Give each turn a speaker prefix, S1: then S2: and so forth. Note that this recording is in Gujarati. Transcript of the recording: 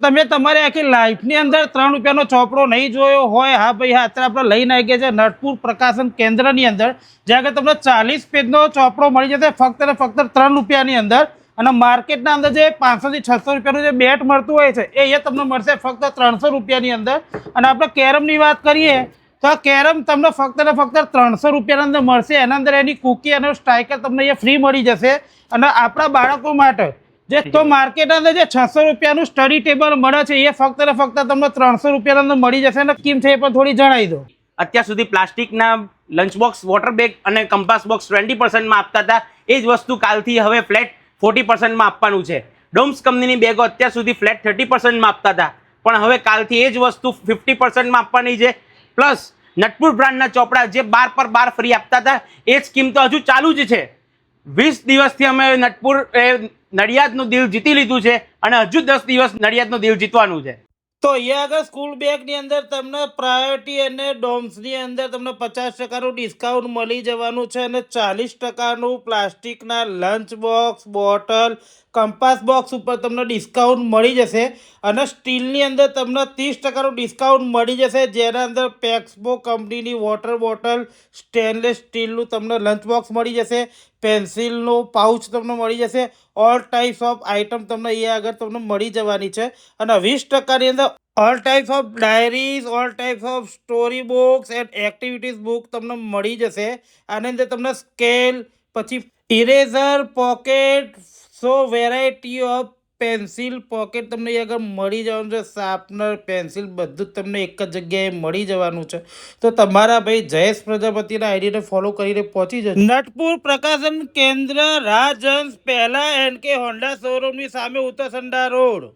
S1: તમે તમારી આખી લાઈફની અંદર ₹3 ચોપડો નહીં જોયો હોય, હા ભાઈ, હા, અત્યારે આપણે લઈને આવી ગયા છે નટપુર પ્રકાશન કેન્દ્રની અંદર, જ્યાં આગળ તમને 40 પેજનો ચોપડો મળી જશે ફક્ત ને ફક્ત ₹3 અંદર. અને માર્કેટના અંદર જે 500 થી 600 રૂપિયાનું જે બેટ મળતું હોય છે એ અહીંયા તમને મળશે ફક્ત ₹300 અંદર. અને આપણે કેરમની વાત કરીએ તો આ કેરમ તમને ફક્ત ને ફક્ત ₹300 અંદર મળશે. એના અંદર એની કૂકી અને સ્ટ્રાઇકર તમને અહીંયા ફ્રી મળી જશે. અને આપણા બાળકો માટે જે તો માર્કેટ અંદર જે ₹600 સ્ટડી ટેબલ મળે છે એ ફક્ત ને ફક્ત તમને ₹300 અંદર મળી જશે. અને સ્કીમ છે એ પણ થોડી જણાવી દો.
S2: અત્યાર સુધી પ્લાસ્ટિકના લંચ બોક્સ, વોટર બેગ અને કંપાસ બોક્સ 20%માં આપતા હતા. એ જ વસ્તુ કાલથી હવે ફ્લેટ 40%માં આપવાનું છે. ડોમ્સ કંપનીની બેગો અત્યાર સુધી ફ્લેટ 30%માં આપતા હતા, પણ હવે કાલથી એ જ વસ્તુ 50%માં આપવાની છે. પ્લસ નટપુર બ્રાન્ડના ચોપડા જે 12 પર 12 ફ્રી આપતા હતા એ જ સ્કીમ તો હજુ ચાલુ જ છે. 20 દિવસથી અમે નટપુર નડિયાદનું દિલ જીતી લીધું છે અને હજુ 10 દિવસ નડિયાદનું દિલ જીતવાનું છે.
S1: તો અહીંયા આગળ સ્કૂલ બેગની અંદર તમને પ્રાયોરિટી અને ડોમ્સની અંદર તમને 50% ડિસ્કાઉન્ટ મળી જવાનું છે. અને 40% પ્લાસ્ટિકના lunch box, bottle, compass box ઉપર તમને ડિસ્કાઉન્ટ મળી જશે. અને સ્ટીલની અંદર તમને 30% ડિસ્કાઉન્ટ મળી જશે, જેના અંદર પેક્સબો કંપનીની વોટર બોટલ, સ્ટેનલેસ સ્ટીલનું તમને લંચ બોક્સ મળી જશે, પેન્સિલનું પાઉચ તમને મળી જશે. ઓલ ટાઈપ્સ ઓફ આઇટમ તમને અહીંયા આગળ તમને મળી જવાની છે. અને 20%ની અંદર all types of diaries, all types of story books and activities book તમને મળી જશે. આની અંદર તમને સ્કેલ, પછી eraser, pocket, so variety of pencil pocket તમને અહીંયા આગળ મળી જવાનું છે. શાર્પનર, પેન્સિલ બધું જ તમને એક જ જગ્યાએ મળી જવાનું છે. તો તમારા ભાઈ જયેશ પ્રજાપતિના આઈડીને ફોલો કરીને પહોંચી જજો. નટપુર પ્રકાશન કેન્દ્ર, રાજહંસ, પહેલા NK હોન્ડા શોરૂમની સામે, ઉત્તરસંડા રોડ.